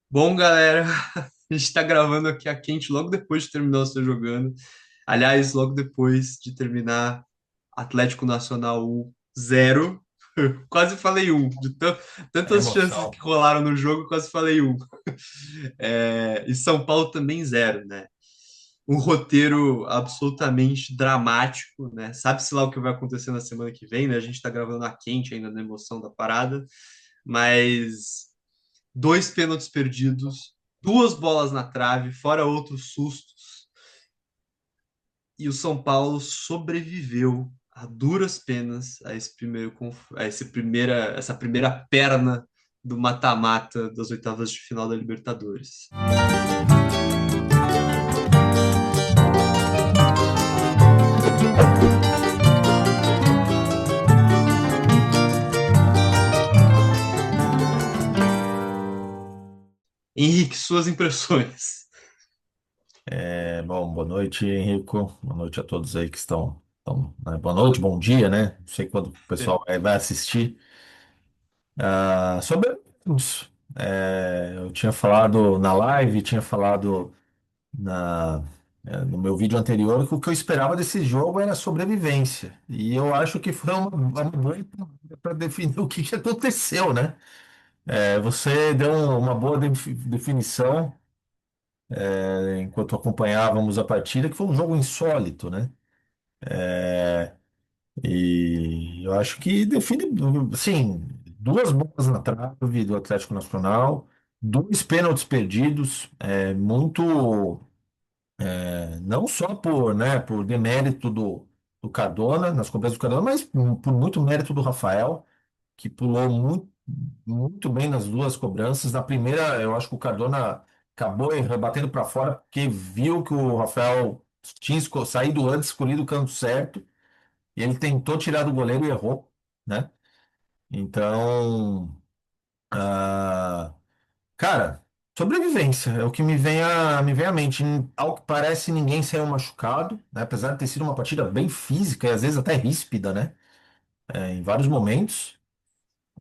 Bom, galera, a gente tá gravando aqui a quente logo depois de terminar o seu jogando. Aliás, logo depois de terminar Atlético Nacional 1, 0. Quase falei um. É Tantas chances que emoção. rolaram no jogo, quase falei um. E São Paulo também 0, né? Um roteiro absolutamente dramático, né? Sabe-se lá o que vai acontecer na semana que vem, né? A gente tá gravando a quente ainda na emoção da parada, mas dois pênaltis perdidos, duas bolas na trave, fora outros sustos, e o São Paulo sobreviveu a duras penas a essa primeira perna do mata-mata das oitavas de final da Libertadores. Henrique, suas impressões. Bom, boa noite, Henrico. Boa noite a todos aí que né? Boa noite, bom dia, né? Não sei quando o pessoal vai assistir. Sobre isso, eu tinha falado na live, tinha falado no meu vídeo anterior que o que eu esperava desse jogo era sobrevivência. E eu acho que foi uma boa para definir o que aconteceu, né? Você deu uma boa definição. Enquanto acompanhávamos a partida, que foi um jogo insólito, né? E eu acho que define, sim, duas bolas na trave do Atlético Nacional, dois pênaltis perdidos, não só por demérito do Cardona, nas cobranças do Cardona, mas por muito mérito do Rafael, que pulou muito bem nas duas cobranças. Na primeira, eu acho que o Cardona acabou rebatendo para fora, porque viu que o Rafael tinha saído antes, escolhido o canto certo, e ele tentou tirar do goleiro e errou, né? Então, ah, cara, sobrevivência é o que me vem à mente. Ao que parece, ninguém saiu machucado, né? Apesar de ter sido uma partida bem física e às vezes até ríspida, né? Em vários momentos.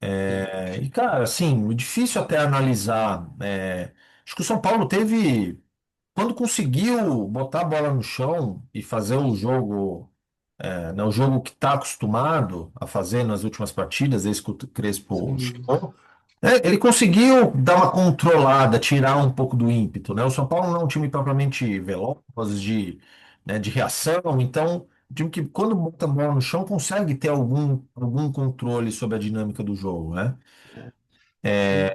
Sim, E, cara, assim, difícil até analisar. Acho que o São Paulo teve. Quando conseguiu botar a bola no chão e fazer o jogo, né, o jogo que está acostumado a fazer nas últimas partidas, esse que o sem Crespo dúvida. chegou, ele conseguiu dar uma controlada, tirar um pouco do ímpeto, né? O São Paulo não é um time propriamente veloz, de reação, então, um time que quando bota a bola no chão consegue ter algum controle sobre a dinâmica do jogo, né? Sim.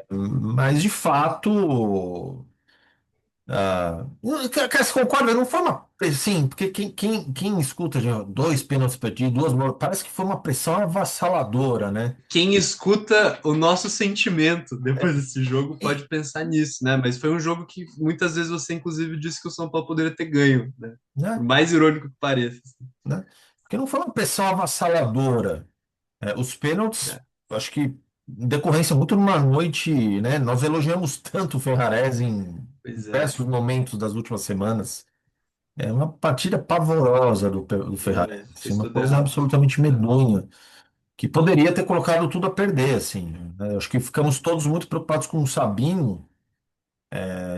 Mas de fato, cara, você concorda? Não foi uma assim, porque quem escuta de dois pênaltis perdidos, duas bolas, parece que foi uma pressão avassaladora, né? Quem escuta o nosso sentimento depois desse jogo E, pode pensar nisso, né? Mas foi um jogo que muitas vezes você, inclusive, disse que o São Paulo poderia ter ganho, né? Por né? mais irônico que pareça. Né? Porque não foi uma pressão avassaladora. Os pênaltis, É, eu acho que em decorrência muito numa noite, né? Nós elogiamos tanto o Ferrarese em pois é, diversos momentos das últimas semanas. É uma partida pavorosa do não, Ferrarese, é, assim, fez uma todo coisa errado. absolutamente medonha, que poderia ter colocado tudo a perder, assim, né? Eu acho que ficamos todos muito preocupados com o Sabinho,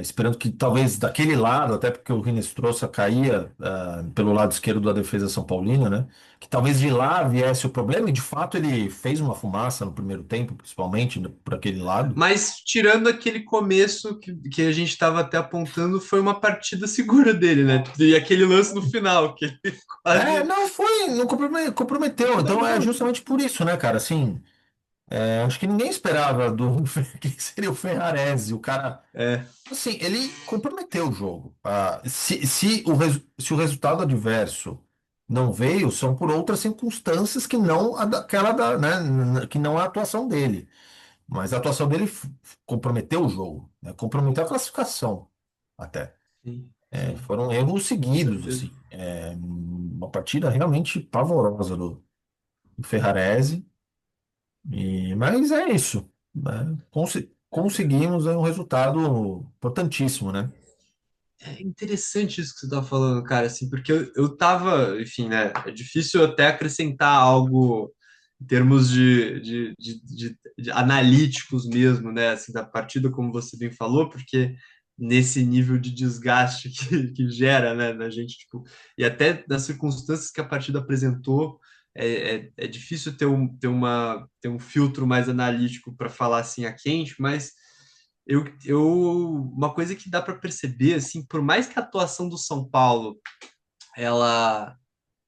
esperando que talvez daquele lado, até porque o Rinestrosa caía pelo lado esquerdo da defesa São Paulina, né? Que talvez de lá viesse o problema, e de fato ele fez uma fumaça no primeiro tempo, principalmente por aquele lado. Mas tirando aquele começo que a gente estava até apontando, foi uma partida segura dele, né? E aquele lance no final, que ele quase. Não foi, não comprometeu. Então é Não, justamente por isso, né, cara? Assim, acho que ninguém esperava do que seria o Ferrarese. O cara, é, assim, ele comprometeu o jogo. Se o resultado adverso não veio, são por outras circunstâncias que não né, que não a atuação dele. Mas a atuação dele comprometeu o jogo, né? Comprometeu a classificação até. sim, sim, Foram erros com seguidos, certeza. assim. Uma partida realmente pavorosa do Ferrarese. Mas é isso, né? Conseguimos aí um resultado importantíssimo, né? É interessante isso que você tá falando, cara, assim, porque eu tava, enfim, né? É difícil até acrescentar algo em termos de analíticos mesmo, né? Assim, da partida, como você bem falou, porque nesse nível de desgaste que gera, né, na gente, tipo, e até das circunstâncias que a partida apresentou, é difícil ter um filtro mais analítico para falar assim a quente, mas uma coisa que dá para perceber, assim, por mais que a atuação do São Paulo ela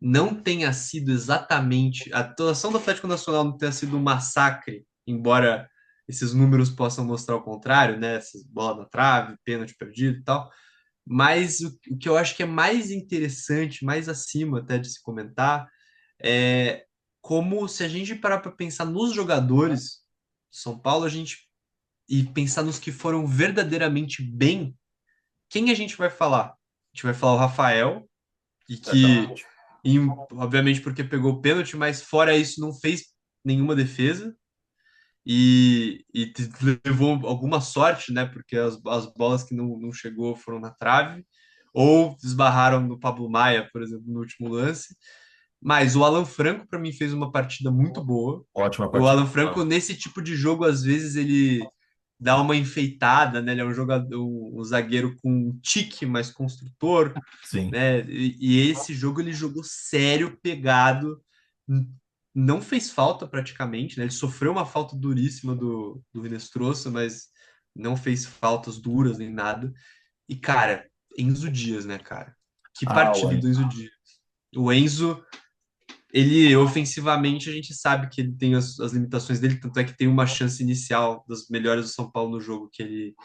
não tenha sido exatamente. A atuação do Atlético Nacional não tenha sido um massacre, embora esses números possam mostrar o contrário, né? Essas bola na trave, pênalti perdido e tal. Mas o que eu acho que é mais interessante, mais acima até de se comentar, é como se a gente parar para pensar nos jogadores do São Paulo, a gente e pensar nos que foram verdadeiramente bem, quem a gente vai falar? A gente vai falar o Rafael, e que Certamente. obviamente porque pegou o pênalti, mas fora isso não fez nenhuma defesa levou alguma sorte, né? Porque as bolas que não chegou foram na trave ou esbarraram no Pablo Maia, por exemplo, no último lance. Mas o Alan Franco, para mim, fez uma partida muito boa. Ótima O partida. Alan Franco, nesse tipo de jogo, às vezes ele dá uma enfeitada, né? Ele é um jogador, um zagueiro com um tique mais construtor, Sim. né? E esse jogo ele jogou sério, pegado, não fez falta praticamente, né? Ele sofreu uma falta duríssima do Rinestrosa, mas não fez faltas duras nem nada. E, cara, Enzo Dias, né, cara? Que Ah, partida ué. do Enzo Dias. O Enzo, ele ofensivamente, a gente sabe que ele tem as limitações dele, tanto é que tem uma chance inicial das melhores do São Paulo no jogo que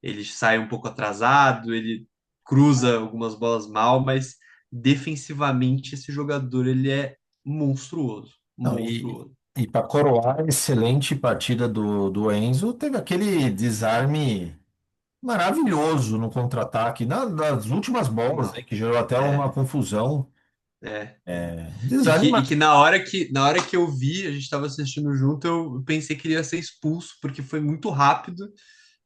ele sai um pouco atrasado, ele cruza algumas bolas mal, mas defensivamente esse jogador ele é monstruoso, Não, e, monstruoso. e para coroar a excelente partida do Enzo, teve aquele desarme maravilhoso no contra-ataque, das últimas bolas, né, Não, que gerou até uma é, confusão. é. Desarme. E que na hora que eu vi, a gente estava assistindo junto, eu pensei que ele ia ser expulso, porque foi muito rápido,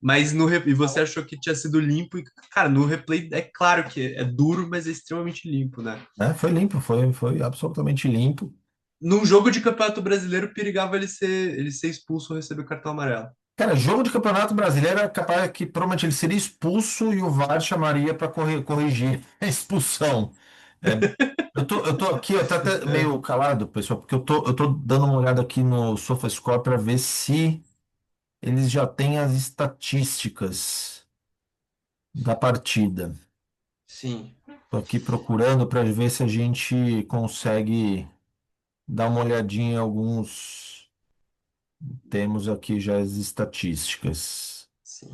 mas e você achou que tinha sido limpo, e, cara, no replay é claro que é duro, mas é extremamente limpo, né? Né, foi limpo, foi absolutamente limpo. Num jogo de Campeonato Brasileiro, perigava ele ser expulso ou receber cartão amarelo. Cara, jogo de Campeonato Brasileiro é capaz que provavelmente ele seria expulso e o VAR chamaria para corrigir a expulsão. É, eu tô aqui, eu tô até É, meio calado, pessoal, porque eu tô dando uma olhada aqui no SofaScore para ver se eles já têm as estatísticas da partida. sim. Tô aqui procurando para ver se a gente consegue dar uma olhadinha em alguns. Temos aqui já as estatísticas. Sim.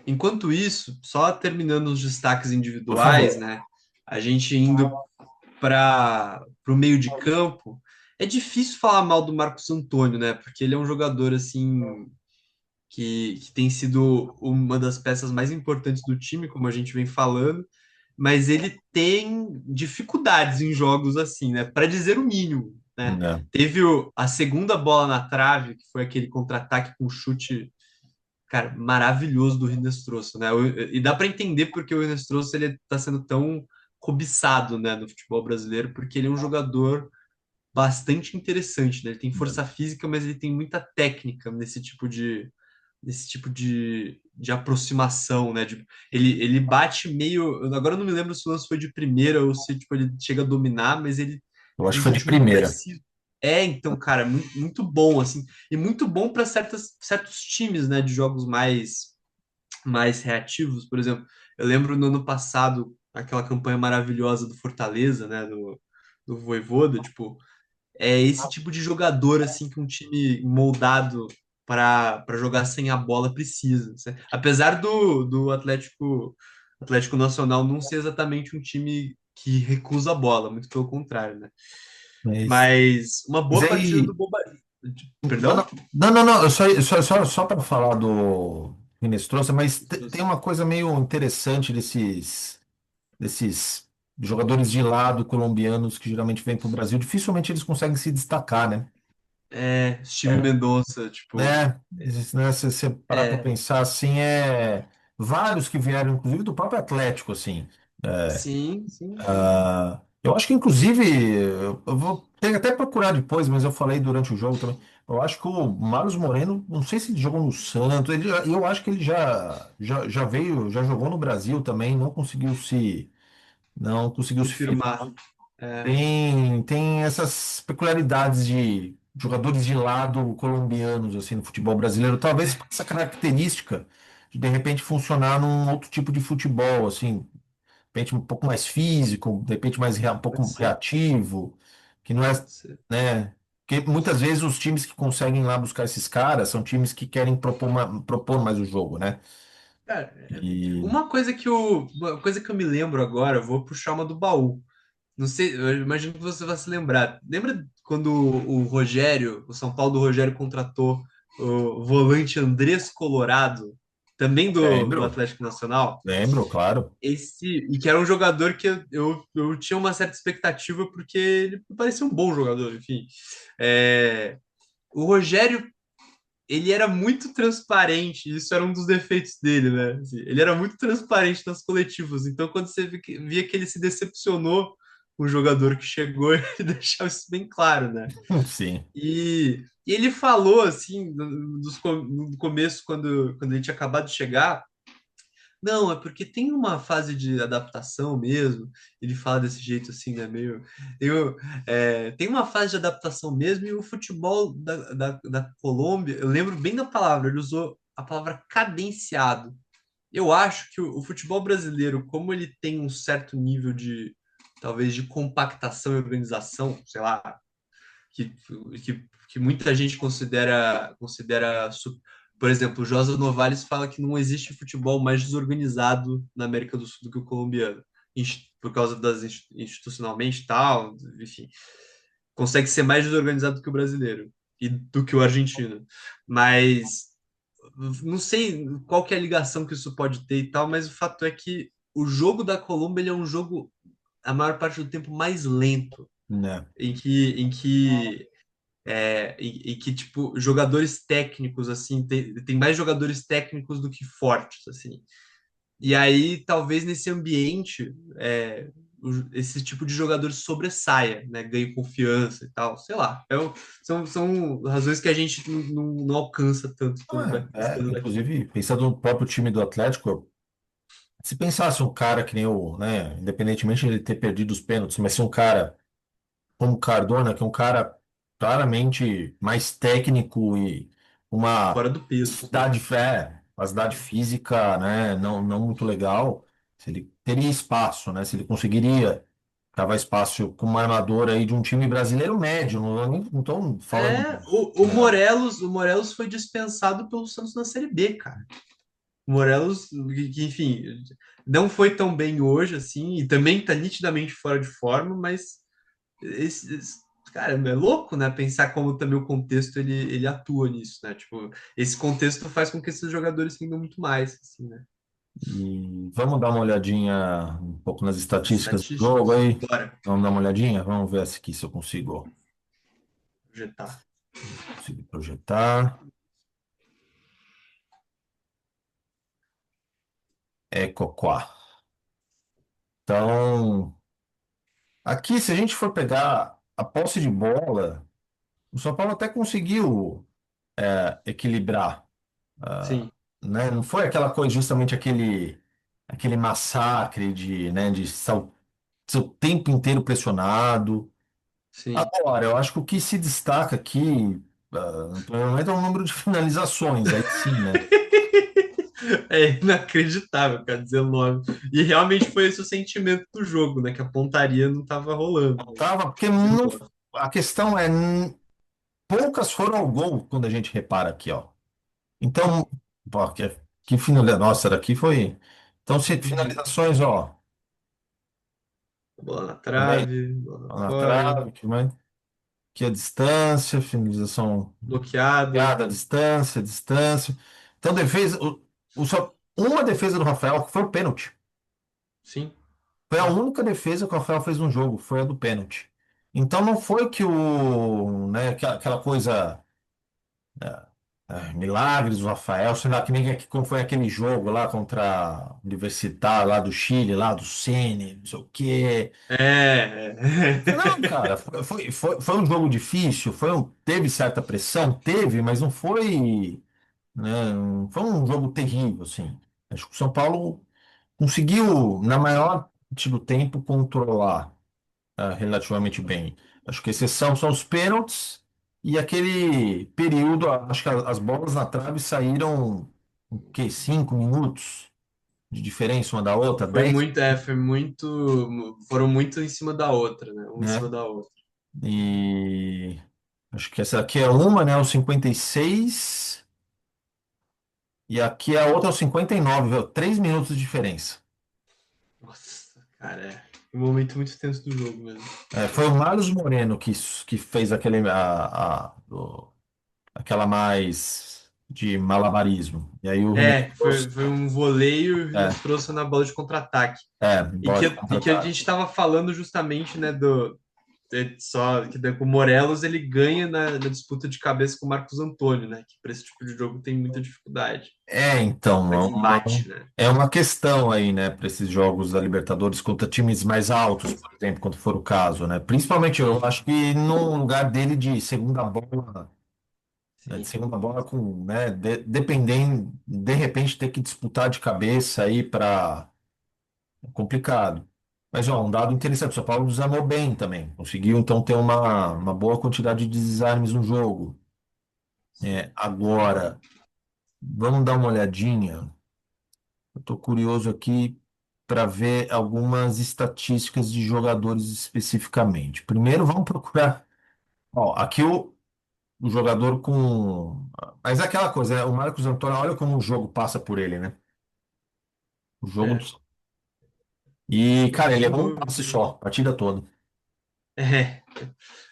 Enquanto isso, só terminando os destaques Por individuais, favor. né? A gente indo para o meio de campo, é difícil falar mal do Marcos Antônio, né? Porque ele é um jogador assim que tem sido uma das peças mais importantes do time, como a gente vem falando, mas ele tem dificuldades em jogos assim, né? Para dizer o mínimo, né? Né? Teve a segunda bola na trave, que foi aquele contra-ataque com chute, cara, maravilhoso do Rinestrosso, né? E dá para entender porque o Rinestrosso ele está sendo tão cobiçado, né, no futebol brasileiro, porque ele é um jogador bastante interessante, né? Ele tem força física, mas ele tem muita técnica nesse tipo de aproximação, né? Ele bate meio. Agora eu não me lembro se o lance foi de primeira ou se tipo, ele chega a dominar, mas ele Eu acho tem um que foi de chute muito primeira. preciso. É, então, cara, muito bom, assim. E muito bom para certos times, né? De jogos mais reativos, por exemplo. Eu lembro no ano passado, aquela campanha maravilhosa do Fortaleza, né? Do Vojvoda, tipo é esse tipo de jogador assim que um time moldado para jogar sem a bola precisa. Apesar do Atlético Nacional não ser exatamente um time que recusa a bola, muito pelo contrário, né? Mas, Mas uma mas boa partida aí. do Boba. Não, Perdão? não. Eu só para falar do Minestrone, mas tem uma coisa meio interessante desses jogadores de lado colombianos que geralmente vêm para o Brasil. Dificilmente eles conseguem se destacar, né? É, Steve É, Mendonça, tipo, né, se você parar para é, pensar assim, vários que vieram, inclusive do próprio Atlético, assim. sim, sim, sim. Eu acho que, inclusive, eu vou tem que até procurar depois, mas eu falei durante o jogo também. Eu acho que o Marlos Moreno, não sei se ele jogou no Santos, eu acho que ele já veio, já jogou no Brasil também, não conseguiu se firmar. Confirmar. É, Tem essas peculiaridades de jogadores de lado colombianos assim no futebol brasileiro, talvez essa característica de repente funcionar num outro tipo de futebol, assim, de repente um pouco mais físico, de repente um pode pouco ser, reativo, que não é, pode ser. né? Porque muitas vezes os times que conseguem lá buscar esses caras são times que querem propor mais o jogo, né? Cara, E uma coisa que eu me lembro agora, eu vou puxar uma do baú. Não sei, eu imagino que você vai se lembrar. Lembra quando o Rogério, o São Paulo do Rogério contratou o volante Andrés Colorado, também do lembro, Atlético Nacional? lembro, claro. E que era um jogador que eu tinha uma certa expectativa porque ele parecia um bom jogador, enfim. É, o Rogério, ele era muito transparente, isso era um dos defeitos dele, né? Assim, ele era muito transparente nas coletivas, então quando você via que ele se decepcionou com o jogador que chegou, ele deixava isso bem claro, né? Sim, E ele falou, assim, no começo, quando ele tinha acabado de chegar, não, é porque tem uma fase de adaptação mesmo. Ele fala desse jeito assim, né? Meio. Tem uma fase de adaptação mesmo, e o futebol da Colômbia, eu lembro bem da palavra, ele usou a palavra cadenciado. Eu acho que o futebol brasileiro, como ele tem um certo nível de, talvez, de compactação e organização, sei lá, que, que muita gente por exemplo, o Josa Novales fala que não existe futebol mais desorganizado na América do Sul do que o colombiano, por causa das institucionalmente e tal, enfim, consegue ser mais desorganizado do que o brasileiro e do que o argentino. Mas não sei qual que é a ligação que isso pode ter e tal, mas o fato é que o jogo da Colômbia ele é um jogo a maior parte do tempo mais lento, né? em que tipo jogadores técnicos assim tem mais jogadores técnicos do que fortes assim. E aí talvez nesse ambiente esse tipo de jogador sobressaia, né, ganhe confiança e tal, sei lá. São razões que a gente não alcança tanto estando daqui. Inclusive, pensando no próprio time do Atlético, se pensasse um cara que nem o, né, independentemente de ele ter perdido os pênaltis, mas se um cara como o Cardona, que é um cara claramente mais técnico e uma Fora do peso, sim. capacidade física, né, não muito legal, se ele teria espaço, né, se ele conseguiria cavar espaço com uma armadora aí de um time brasileiro médio, não estou falando, né, O Morelos foi dispensado pelo Santos na Série B, cara. O Morelos, enfim, não foi tão bem hoje, assim, e também tá nitidamente fora de forma, mas cara, é louco, né? Pensar como também o contexto ele atua nisso, né? Tipo, esse contexto faz com que esses jogadores rendam muito mais, assim, né? e vamos dar uma olhadinha um pouco nas As estatísticas do jogo estatísticas, aí. bora Vamos dar uma olhadinha? Vamos ver aqui se eu projetar. consigo projetar. É Coquá. Então, aqui, se a gente for pegar a posse de bola, o São Paulo até conseguiu equilibrar, ah, Sim, né? Não foi aquela coisa, justamente aquele massacre né, de ser o tempo inteiro pressionado. sim. Agora, eu acho que o que se destaca aqui, provavelmente é o número de finalizações, aí sim, né? É inacreditável, cara, 19. E realmente foi esse o sentimento do jogo, né? Que a pontaria não tava rolando, né? Tava, porque não, 19. a questão é, poucas foram ao gol quando a gente repara aqui, ó. Então, pô, que finalização, nossa, daqui foi. Então, se Uhum. finalizações, ó, Bola na também, trave, bola ó, na fora, trave, que a distância, finalização, bloqueado. piada, distância. Então, defesa, só uma defesa do Rafael, que foi o pênalti. Sim, Foi a sim. única defesa que o Rafael fez no jogo, foi a do pênalti. Então, não foi que né, aquela coisa. Milagres do Rafael, sei lá, que nem como foi aquele jogo lá contra a Universidade lá do Chile, lá do Ceni, não sei o quê. Não, cara, foi um jogo difícil, teve certa pressão, teve, mas não foi, né, não foi um jogo terrível, assim. Acho que o São Paulo conseguiu, na maior parte do tempo, controlar relativamente bem. Acho que a exceção são os pênaltis e aquele período, acho que as bolas na trave saíram, o quê? 5 minutos de diferença uma da outra, Foi 10, muito, foi muito, foram muito em cima da outra, né? Um em cima né? da outra. E acho que essa aqui é uma, né? O 56 e aqui a outra é o 59, viu? 3 minutos de diferença. Nossa, cara, um momento muito tenso do jogo mesmo. Foi o Marlos Moreno que fez aquela mais de malabarismo. E aí o Renê Foi um voleio e o é, Vinícius trouxe na bola de contra-ataque. bola de E que a contra-ataque. gente estava falando justamente, né, só que o Morelos ele ganha na disputa de cabeça com o Marcos Antônio, né, que para esse tipo de jogo tem muita dificuldade, Então, faz embate, né? é uma questão aí, né, para esses jogos da Libertadores contra times mais altos, por exemplo, quando for o caso, né? Principalmente eu Sim, acho que no lugar dele de segunda bola, né, de sim, segunda bola com, né, dependendo, de repente ter que disputar de cabeça aí para complicado. Mas, ó, um dado interessante, o São Paulo desarmou bem também. Conseguiu, então, ter uma boa quantidade de desarmes no jogo. sim. Agora, vamos dar uma olhadinha. Eu estou curioso aqui para ver algumas estatísticas de jogadores especificamente. Primeiro, vamos procurar. Ó, aqui o jogador com. Mas é aquela coisa, né? O Marcos Antônio, olha como o jogo passa por ele, né? O jogo. É, E, cara, ele sem errou um dúvida. passe só, a partida toda.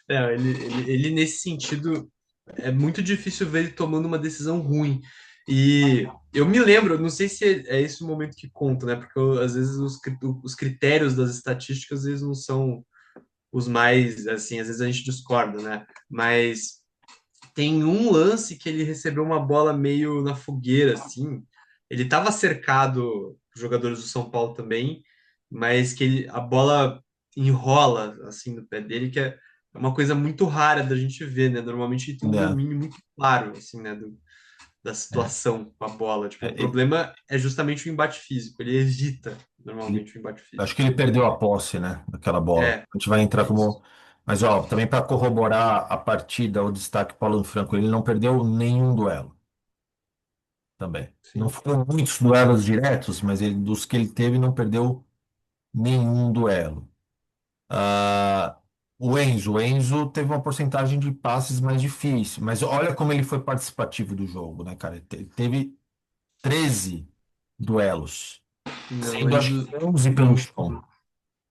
É, ele nesse sentido é muito difícil ver ele tomando uma decisão ruim. E eu me lembro, não sei se é esse o momento que conta, né? Porque às vezes os critérios das estatísticas eles não são os mais, assim, às vezes a gente discorda, né? Mas tem um lance que ele recebeu uma bola meio na fogueira, assim. Ele estava cercado, os jogadores do São Paulo também, mas que a bola enrola, assim, no pé dele, que é uma coisa muito rara da gente ver, né? Normalmente ele tem um Né? domínio muito claro, assim, né? Da É, situação com a bola. Tipo, o ele, problema é justamente o embate físico. Ele evita, ele- normalmente, o embate acho físico. que ele perdeu a posse, né? Daquela bola. É, A gente vai entrar é isso. como. Mas, ó, também para corroborar a partida, o destaque Paulo Franco, ele não perdeu nenhum duelo. Também. Não Sim. foram muitos duelos diretos, mas dos que ele teve, não perdeu nenhum duelo. Ah, o Enzo teve uma porcentagem de passes mais difícil, mas olha como ele foi participativo do jogo, né, cara? Ele teve 13 duelos, Não, sendo acho Enzo, que 11 pelo mon- chão.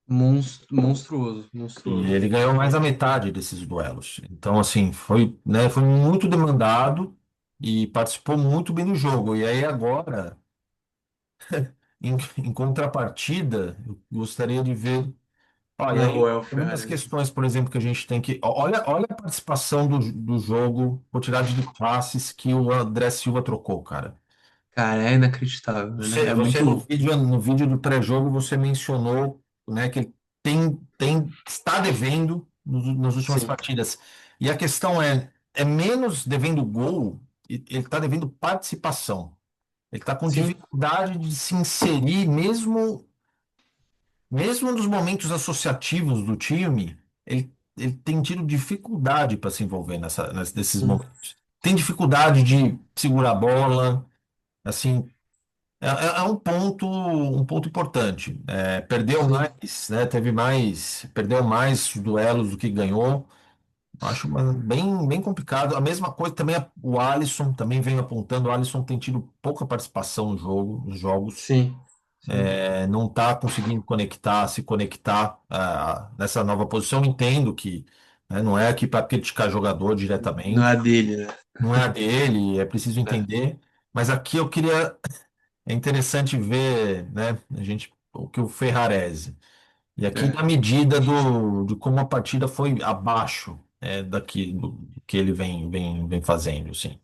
monstruoso, E monstruoso. ele ganhou mais da metade desses duelos. Então, assim, foi muito demandado e participou muito bem do jogo. E aí agora. Em contrapartida, eu gostaria de ver. E aí, Naroel algumas Ferrarese. questões, por exemplo, que a gente tem que. Olha a participação do jogo, quantidade de passes que o André Silva trocou, cara. Cara, é inacreditável, né? É Você muito. no vídeo do pré-jogo, você mencionou, né, que ele está devendo nas últimas Sim, partidas. E a questão é menos devendo gol, ele está devendo participação. Ele está com sim. dificuldade de se inserir, mesmo nos momentos associativos do time, ele tem tido dificuldade para se envolver nesses Hum, momentos. Tem dificuldade de segurar a bola, assim, é um ponto importante. Perdeu sim. mais, né? Perdeu mais duelos do que ganhou. Acho bem, bem complicado. A mesma coisa também o Alisson também vem apontando. O Alisson tem tido pouca participação no jogo, nos jogos. Sim, sim. Não está conseguindo se conectar nessa nova posição. Entendo que, né, não é aqui para criticar jogador Não é a diretamente, dele, né? não é a dele, é preciso É, entender. Mas aqui eu queria, é interessante ver, né, o que o Ferrarese. E aqui é. na medida de como a partida foi abaixo, daqui do que ele vem fazendo, sim.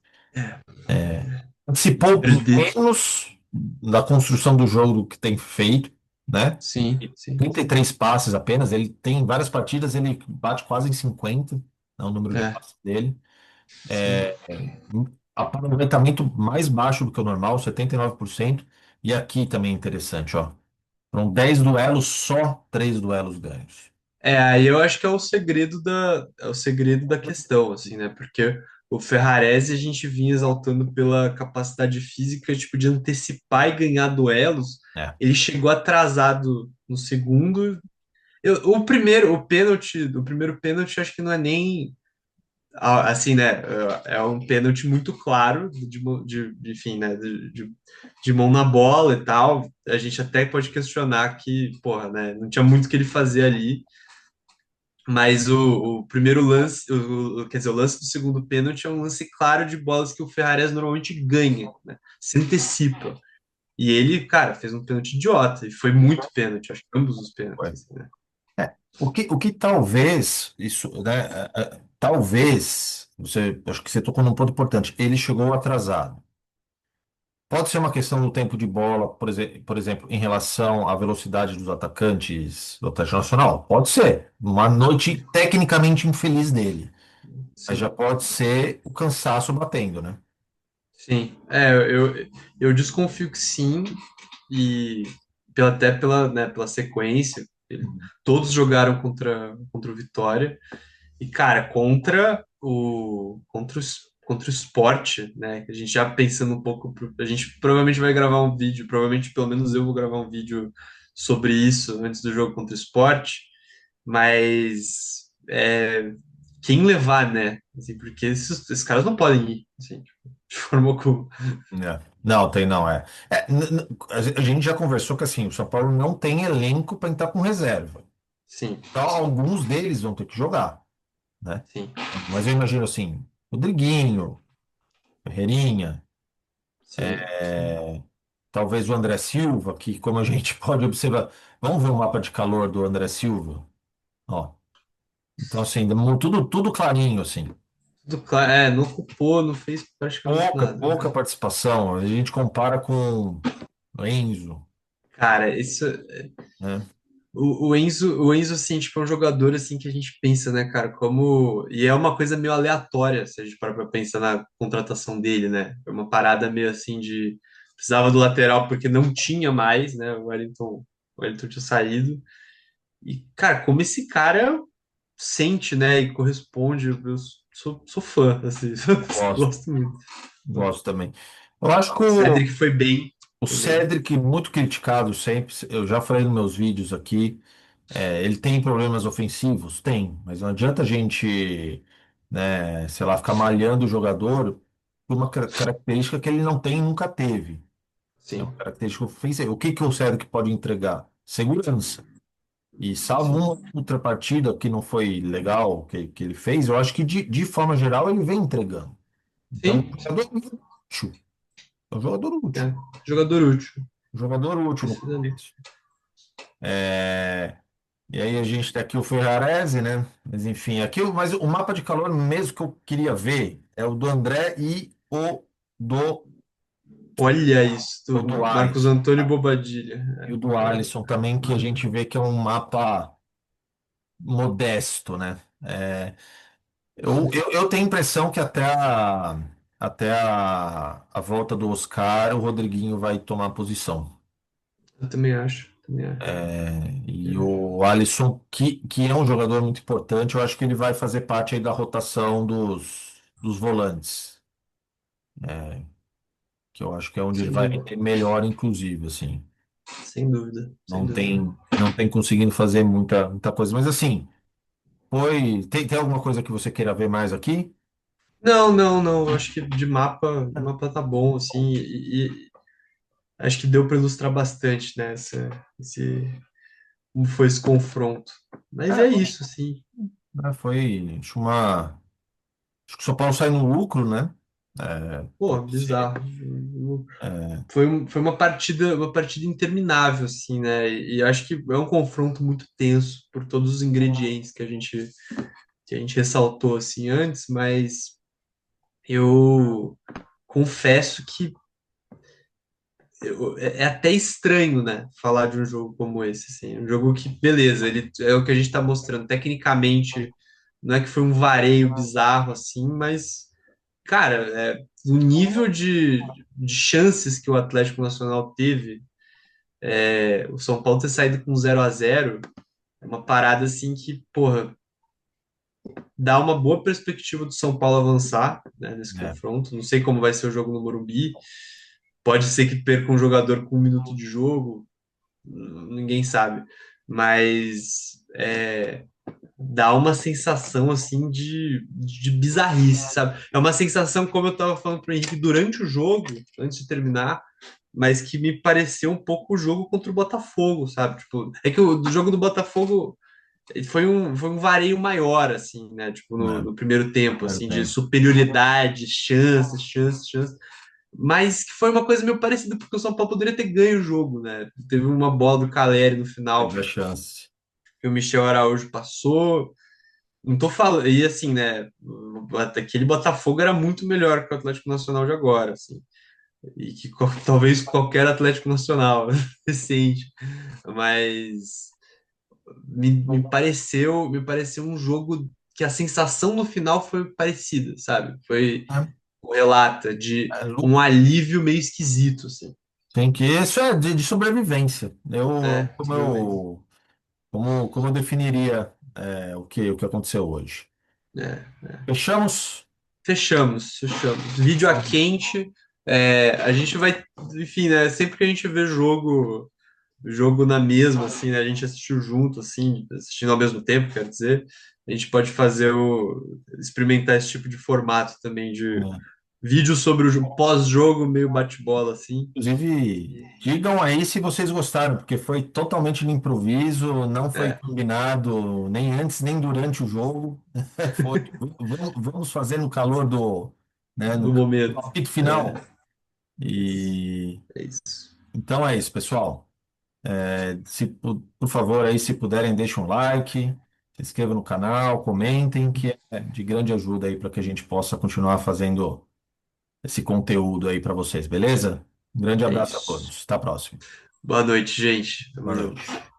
Participou Perder. menos da construção do jogo que tem feito, né? Sim, E sim. 33 passes apenas, ele tem várias partidas, ele bate quase em 50, né, o número de É, passes dele. sim. Aproveitamento mais baixo do que o normal, 79%. E aqui também é interessante, ó. Foram 10 duelos, só 3 duelos ganhos. Aí eu acho que é o segredo da questão, assim, né? Porque o Ferrarese a gente vinha exaltando pela capacidade física, tipo, de antecipar e ganhar duelos. É, Ele chegou atrasado no segundo. O primeiro pênalti, acho que não é nem assim, né? É um pênalti muito claro enfim, né? De mão na bola e tal. A gente até pode questionar que, porra, né? Não tinha muito o que ele fazer ali. Mas o primeiro lance, quer dizer, o lance do segundo pênalti é um lance claro de bolas que o Ferrares normalmente ganha, né? Se antecipa. E ele, cara, fez um pênalti idiota e foi muito pênalti, acho que ambos os pênaltis, foi. assim, né? O que talvez, isso, né? Talvez, acho que você tocou num ponto importante, ele chegou atrasado. Pode ser uma questão do tempo de bola, por exemplo, em relação à velocidade dos atacantes do Atlético Nacional. Pode ser. Uma noite tecnicamente infeliz dele. Mas já Sim, pode ser o cansaço batendo, né? sim. Eu desconfio que sim, e até pela sequência, todos jogaram contra o Vitória. E, cara, contra o esporte, né? A gente já pensando um pouco, a gente provavelmente vai gravar um vídeo, provavelmente pelo menos eu vou gravar um vídeo sobre isso antes do jogo contra o esporte, mas quem levar, né? Assim, porque esses caras não podem ir, assim, de forma alguma. É. Não, tem não, é. A gente já conversou que assim, o São Paulo não tem elenco para entrar com reserva. Sim, Então, alguns deles vão ter que jogar, né? sim, Mas eu imagino assim, Rodriguinho, Ferreirinha, sim. Sim. talvez o André Silva, que como a gente pode observar, vamos ver o mapa de calor do André Silva, ó. Então assim, tudo clarinho assim. Tudo claro, não ocupou, não fez praticamente Pouca, nada. pouca participação. A gente compara com o Enzo, Cara, isso. né? O Enzo, assim, tipo, é um jogador, assim, que a gente pensa, né, cara, como... E é uma coisa meio aleatória, se a gente parar pra pensar na contratação dele, né? É uma parada meio, assim, de... Precisava do lateral porque não tinha mais, né? O Wellington tinha saído. E, cara, como esse cara sente, né, e corresponde, eu sou fã, assim, Gosto, gosto muito. gosto também. Eu acho que O o, Cedric foi bem o também. Cedric, muito criticado sempre, eu já falei nos meus vídeos aqui, ele tem problemas ofensivos? Tem, mas não adianta a gente, né, sei lá, ficar malhando o jogador por uma característica que ele não tem e nunca teve. É uma Sim, característica ofensiva. O que que o Cedric pode entregar? Segurança. E salvo sim, uma outra partida que não foi legal que ele fez, eu acho que de forma geral ele vem entregando. Então, sim, sim. jogador útil. É um jogador útil. É. Jogador útil. Um jogador útil no Precisa ali. contexto. E aí a gente tem aqui o Ferrarese, né? Mas enfim, mas o mapa de calor mesmo que eu queria ver é o do André e do, Olha isso, o do do Marcos Alisson. Antônio Bobadilha. E o do Alisson também, que a gente vê que é um mapa modesto, né? Eu tenho a impressão que até a volta do Oscar, o Rodriguinho vai tomar posição. Eu também acho, também acho. E o Alisson, que é um jogador muito importante, eu acho que ele vai fazer parte aí da rotação dos volantes, que eu acho que é onde ele Sem vai dúvida, render melhor, inclusive, assim. sem dúvida, sem Não dúvida. tem conseguindo fazer muita coisa. Mas assim, tem alguma coisa que você queira ver mais aqui? Não, não, não. Eu acho que de mapa tá bom, assim, e acho que deu para ilustrar bastante, né, como foi esse confronto. Mas É, é isso, assim. foi, acho que o São Paulo sai no lucro, né? Pô, Pode ser. bizarro. É, Foi uma partida interminável, assim, né? E acho que é um confronto muito tenso por todos os ingredientes que a gente ressaltou assim antes, mas eu confesso que é até estranho, né, falar de um jogo como esse, assim, um jogo que, beleza, ele é o que a gente está mostrando, tecnicamente, não é que foi um vareio bizarro, assim, mas, cara, o nível de chances que o Atlético Nacional teve, o São Paulo ter saído com 0-0 é uma parada, assim, que, porra, dá uma boa perspectiva do São Paulo avançar, né, nesse É, confronto, não sei como vai ser o jogo no Morumbi, pode ser que perca um jogador com 1 minuto de jogo, ninguém sabe, mas dá uma sensação assim de bizarrice, sabe? É uma sensação, como eu estava falando para o Henrique durante o jogo, antes de terminar, mas que me pareceu um pouco o jogo contra o Botafogo, sabe? Tipo, é que o do jogo do Botafogo foi um vareio maior, assim, né? Tipo, no, né? no primeiro tempo, Primeiro assim, de tempo. superioridade, chances, chances, chances. Mas que foi uma coisa meio parecida, porque o São Paulo poderia ter ganho o jogo, né? Teve uma bola do Caleri no final, Teve a chance. que o Michel Araújo passou. Não tô falando. E assim, né? Aquele Botafogo era muito melhor que o Atlético Nacional de agora, assim. E que talvez qualquer Atlético Nacional recente. Mas me pareceu um jogo que a sensação no final foi parecida, sabe? Foi É, relata de é, um alívio meio esquisito, assim. tem que, isso é de sobrevivência. Sobrevivência. Como eu definiria o que aconteceu hoje? É. Fechamos? Fechamos, fechamos. Vídeo a quente. A gente vai, enfim, né? Sempre que a gente vê jogo na mesma, assim, né? A gente assistiu junto, assim, assistindo ao mesmo tempo, quer dizer, a gente pode experimentar esse tipo de formato também de É. vídeo sobre o pós-jogo, meio bate-bola, assim. Inclusive, digam aí se vocês gostaram, porque foi totalmente no improviso, não foi É, combinado nem antes nem durante o jogo. Foi, vamos fazer no calor no do calor do momento. apito É, final. E é isso. então é isso, pessoal. Se, por favor, aí, se puderem, deixem um like, se inscrevam no canal, comentem, que é de grande ajuda aí para que a gente possa continuar fazendo esse conteúdo aí para vocês, beleza? Um grande É abraço a isso. todos. Até a próxima. Boa noite, gente. Boa Valeu. noite.